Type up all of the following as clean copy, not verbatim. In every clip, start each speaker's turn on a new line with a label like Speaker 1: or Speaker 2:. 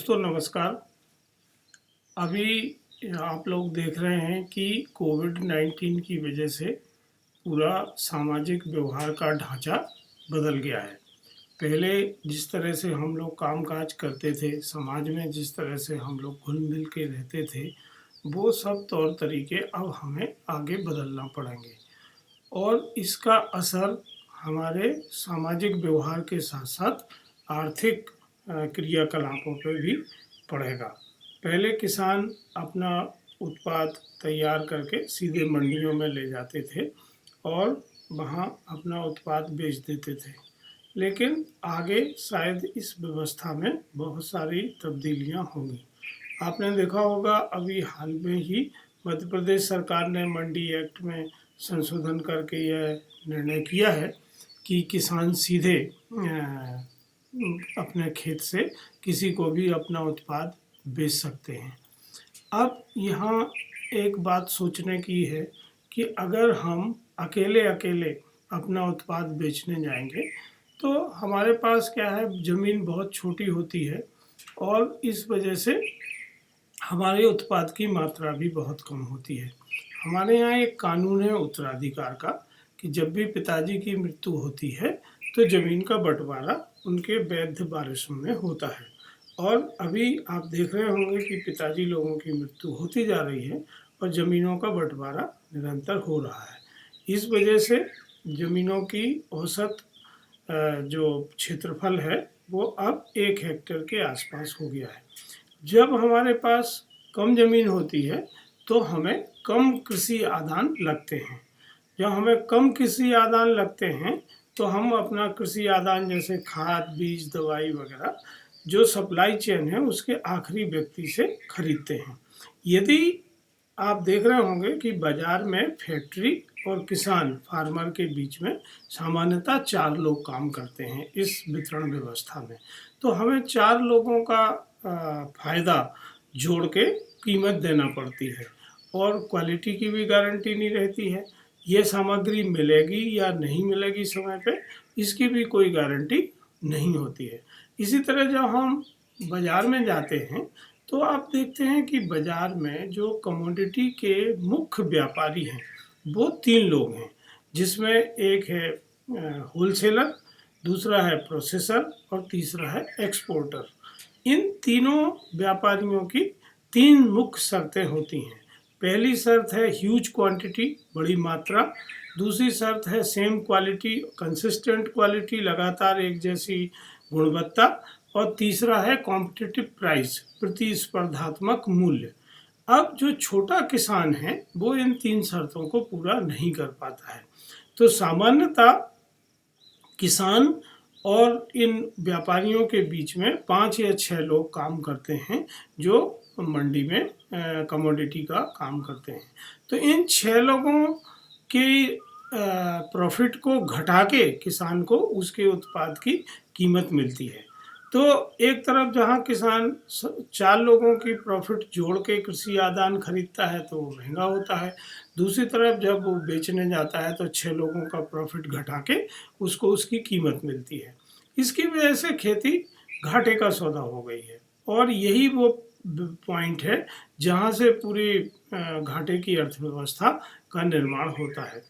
Speaker 1: दोस्तों नमस्कार। अभी आप लोग देख रहे हैं कि कोविड-19 की वजह से पूरा सामाजिक व्यवहार का ढांचा बदल गया है। पहले जिस तरह से हम लोग काम-काज करते थे, समाज में जिस तरह से हम लोग घुल-मिल के रहते थे, वो सब तौर तरीके अब हमें आगे बदलना पड़ेंगे और इसका असर हमारे सामाजिक व्यवहार के साथ-साथ आर्थिक क्रियाकलापों पर भी पड़ेगा। पहले किसान अपना उत्पाद तैयार करके सीधे मंडियों में ले जाते थे और वहाँ अपना उत्पाद बेच देते थे। लेकिन आगे शायद इस व्यवस्था में बहुत सारी तब्दीलियाँ होंगी। आपने देखा होगा अभी हाल में ही मध्य प्रदेश सरकार ने मंडी एक्ट में संशोधन करके यह निर्णय किया है कि किसान सीधे अपने खेत से किसी को भी अपना उत्पाद बेच सकते हैं। अब यहाँ एक बात सोचने की है कि अगर हम अकेले अपना उत्पाद बेचने जाएंगे तो हमारे पास क्या है, ज़मीन बहुत छोटी होती है और इस वजह से हमारे उत्पाद की मात्रा भी बहुत कम होती है। हमारे यहाँ एक कानून है उत्तराधिकार का कि जब भी पिताजी की मृत्यु होती है तो ज़मीन का बंटवारा उनके वैध वारिसों में होता है। और अभी आप देख रहे होंगे कि पिताजी लोगों की मृत्यु होती जा रही है और ज़मीनों का बंटवारा निरंतर हो रहा है। इस वजह से ज़मीनों की औसत जो क्षेत्रफल है वो अब 1 हेक्टेयर के आसपास हो गया है। जब हमारे पास कम ज़मीन होती है तो हमें कम कृषि आदान लगते हैं। जब हमें कम कृषि आदान लगते हैं तो हम अपना कृषि आदान जैसे खाद, बीज, दवाई वगैरह जो सप्लाई चेन है उसके आखिरी व्यक्ति से खरीदते हैं। यदि आप देख रहे होंगे कि बाज़ार में फैक्ट्री और किसान फार्मर के बीच में सामान्यतः 4 लोग काम करते हैं इस वितरण व्यवस्था में। तो हमें 4 लोगों का फ़ायदा जोड़ के कीमत देना पड़ती है और क्वालिटी की भी गारंटी नहीं रहती है। ये सामग्री मिलेगी या नहीं मिलेगी समय पे, इसकी भी कोई गारंटी नहीं होती है। इसी तरह जब हम बाज़ार में जाते हैं तो आप देखते हैं कि बाज़ार में जो कमोडिटी के मुख्य व्यापारी हैं वो 3 लोग हैं, जिसमें एक है होलसेलर, दूसरा है प्रोसेसर और तीसरा है एक्सपोर्टर। इन तीनों व्यापारियों की 3 मुख्य शर्तें होती हैं। पहली शर्त है ह्यूज क्वांटिटी, बड़ी मात्रा। दूसरी शर्त है सेम क्वालिटी, कंसिस्टेंट क्वालिटी, लगातार एक जैसी गुणवत्ता। और तीसरा है कॉम्पिटिटिव प्राइस, प्रतिस्पर्धात्मक मूल्य। अब जो छोटा किसान है वो इन 3 शर्तों को पूरा नहीं कर पाता है। तो सामान्यतः किसान और इन व्यापारियों के बीच में 5 या 6 लोग काम करते हैं जो मंडी में कमोडिटी का काम करते हैं। तो इन 6 लोगों की प्रॉफिट को घटा के किसान को उसके उत्पाद की कीमत मिलती है। तो एक तरफ जहां किसान 4 लोगों की प्रॉफिट जोड़ के कृषि आदान खरीदता है तो वो महंगा होता है। दूसरी तरफ जब वो बेचने जाता है तो 6 लोगों का प्रॉफिट घटा के उसको उसकी कीमत मिलती है। इसकी वजह से खेती घाटे का सौदा हो गई है और यही वो पॉइंट है जहां से पूरी घाटे की अर्थव्यवस्था का निर्माण होता है।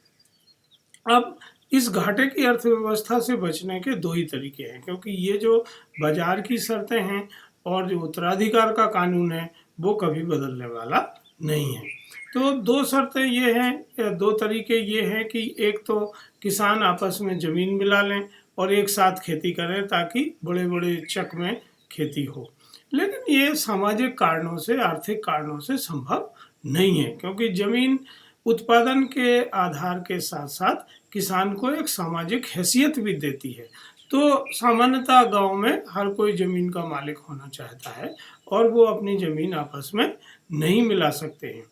Speaker 1: अब इस घाटे की अर्थव्यवस्था से बचने के 2 ही तरीके हैं, क्योंकि ये जो बाजार की शर्तें हैं और जो उत्तराधिकार का कानून है वो कभी बदलने वाला नहीं है। तो 2 शर्तें ये हैं या 2 तरीके ये हैं कि एक तो किसान आपस में ज़मीन मिला लें और एक साथ खेती करें ताकि बड़े बड़े चक में खेती हो। लेकिन ये सामाजिक कारणों से, आर्थिक कारणों से संभव नहीं है, क्योंकि ज़मीन उत्पादन के आधार के साथ साथ किसान को एक सामाजिक हैसियत भी देती है। तो सामान्यतः गांव में हर कोई ज़मीन का मालिक होना चाहता है और वो अपनी ज़मीन आपस में नहीं मिला सकते हैं।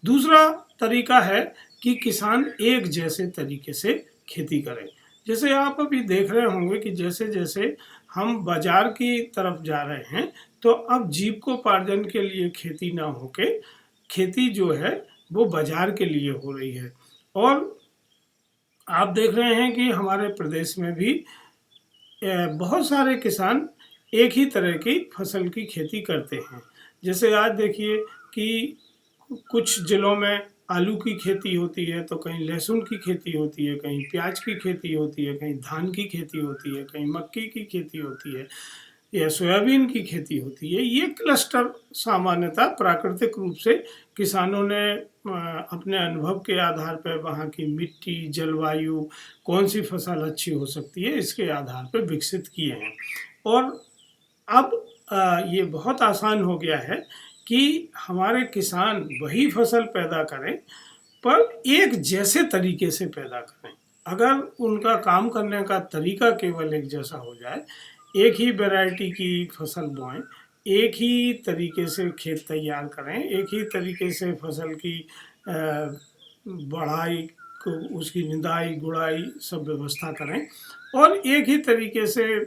Speaker 1: दूसरा तरीका है कि किसान एक जैसे तरीके से खेती करें। जैसे आप अभी देख रहे होंगे कि जैसे जैसे हम बाजार की तरफ जा रहे हैं तो अब जीविकोपार्जन के लिए खेती ना होके खेती जो है वो बाजार के लिए हो रही है। और आप देख रहे हैं कि हमारे प्रदेश में भी बहुत सारे किसान एक ही तरह की फसल की खेती करते हैं। जैसे आज देखिए कि कुछ ज़िलों में आलू की खेती होती है, तो कहीं लहसुन की खेती होती है, कहीं प्याज की खेती होती है, कहीं धान की खेती होती है, कहीं मक्की की खेती होती है या सोयाबीन की खेती होती है। ये क्लस्टर सामान्यतः प्राकृतिक रूप से किसानों ने अपने अनुभव के आधार पर वहाँ की मिट्टी, जलवायु, कौन सी फसल अच्छी हो सकती है, इसके आधार पर विकसित किए हैं। और अब ये बहुत आसान हो गया है कि हमारे किसान वही फसल पैदा करें, पर एक जैसे तरीके से पैदा करें। अगर उनका काम करने का तरीका केवल एक जैसा हो जाए, एक ही वैरायटी की फसल बोएं, एक ही तरीके से खेत तैयार करें, एक ही तरीके से फसल की बढ़ाई को, उसकी निदाई गुड़ाई सब व्यवस्था करें, और एक ही तरीके से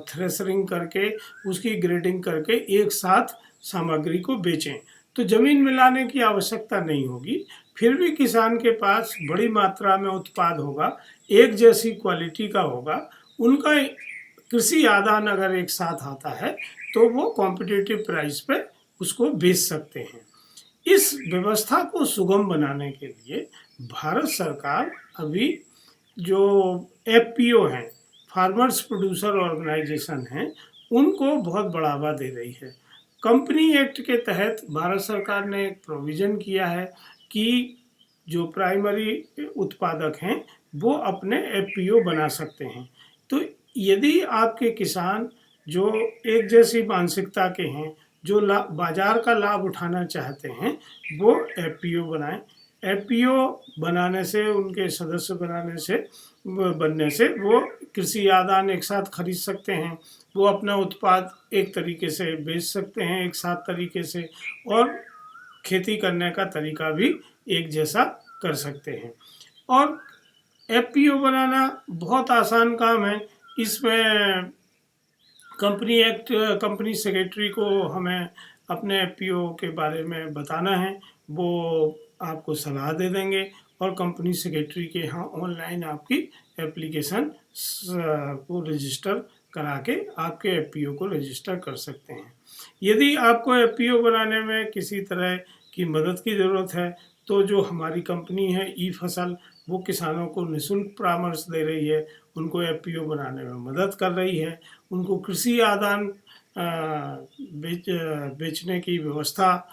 Speaker 1: थ्रेशरिंग करके उसकी ग्रेडिंग करके एक साथ सामग्री को बेचें, तो ज़मीन मिलाने की आवश्यकता नहीं होगी। फिर भी किसान के पास बड़ी मात्रा में उत्पाद होगा, एक जैसी क्वालिटी का होगा। उनका कृषि आदान अगर एक साथ आता है तो वो कॉम्पिटिटिव प्राइस पे उसको बेच सकते हैं। इस व्यवस्था को सुगम बनाने के लिए भारत सरकार अभी जो एफपीओ हैं, फार्मर्स प्रोड्यूसर ऑर्गेनाइजेशन हैं, उनको बहुत बढ़ावा दे रही है। कंपनी एक्ट के तहत भारत सरकार ने एक प्रोविज़न किया है कि जो प्राइमरी उत्पादक हैं वो अपने एफपीओ बना सकते हैं। तो यदि आपके किसान जो एक जैसी मानसिकता के हैं, जो बाज़ार का लाभ उठाना चाहते हैं, वो एफपीओ बनाएं। एफपीओ बनाने से, उनके सदस्य बनने से वो कृषि आदान एक साथ खरीद सकते हैं, वो अपना उत्पाद एक तरीके से बेच सकते हैं एक साथ तरीके से, और खेती करने का तरीका भी एक जैसा कर सकते हैं। और एफपीओ बनाना बहुत आसान काम है। इसमें कंपनी एक्ट, कंपनी सेक्रेटरी को हमें अपने एफपीओ के बारे में बताना है, वो आपको सलाह दे देंगे, और कंपनी सेक्रेटरी के यहाँ ऑनलाइन आपकी एप्लीकेशन को रजिस्टर करा के आपके एफपीओ को रजिस्टर कर सकते हैं। यदि आपको एफपीओ बनाने में किसी तरह की मदद की ज़रूरत है, तो जो हमारी कंपनी है ई फसल, वो किसानों को निःशुल्क परामर्श दे रही है, उनको एफपीओ बनाने में मदद कर रही है, उनको कृषि आदान बेचने की व्यवस्था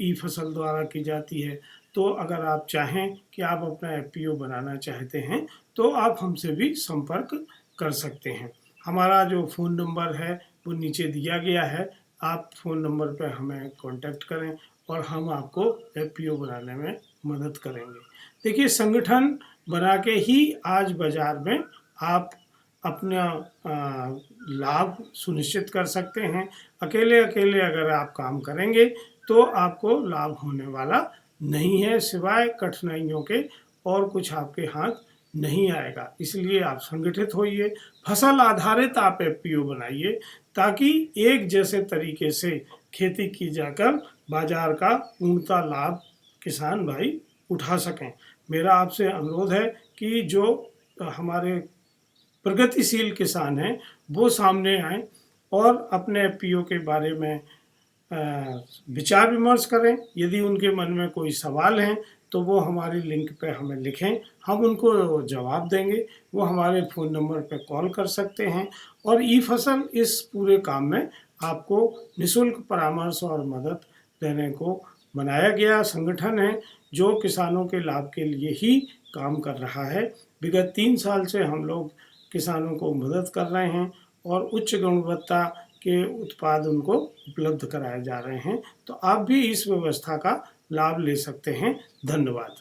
Speaker 1: ई फसल द्वारा की जाती है। तो अगर आप चाहें कि आप अपना एफपीओ बनाना चाहते हैं, तो आप हमसे भी संपर्क कर सकते हैं। हमारा जो फ़ोन नंबर है वो नीचे दिया गया है, आप फ़ोन नंबर पर हमें कांटेक्ट करें और हम आपको एफपीओ बनाने में मदद करेंगे। देखिए, संगठन बना के ही आज बाज़ार में आप अपना लाभ सुनिश्चित कर सकते हैं। अकेले अकेले अगर आप काम करेंगे तो आपको लाभ होने वाला नहीं है, सिवाय कठिनाइयों के और कुछ आपके हाथ नहीं आएगा। इसलिए आप संगठित होइए, फसल आधारित आप एफपीओ बनाइए, ताकि एक जैसे तरीके से खेती की जाकर बाज़ार का पूर्णतः लाभ किसान भाई उठा सकें। मेरा आपसे अनुरोध है कि जो हमारे प्रगतिशील किसान हैं वो सामने आएँ और अपने एफपीओ के बारे में विचार विमर्श करें। यदि उनके मन में कोई सवाल हैं तो वो हमारी लिंक पे हमें लिखें, हम उनको जवाब देंगे। वो हमारे फ़ोन नंबर पे कॉल कर सकते हैं। और ई फसल इस पूरे काम में आपको निःशुल्क परामर्श और मदद देने को बनाया गया संगठन है, जो किसानों के लाभ के लिए ही काम कर रहा है। विगत 3 साल से हम लोग किसानों को मदद कर रहे हैं और उच्च गुणवत्ता के उत्पाद उनको उपलब्ध कराए जा रहे हैं। तो आप भी इस व्यवस्था का लाभ ले सकते हैं। धन्यवाद।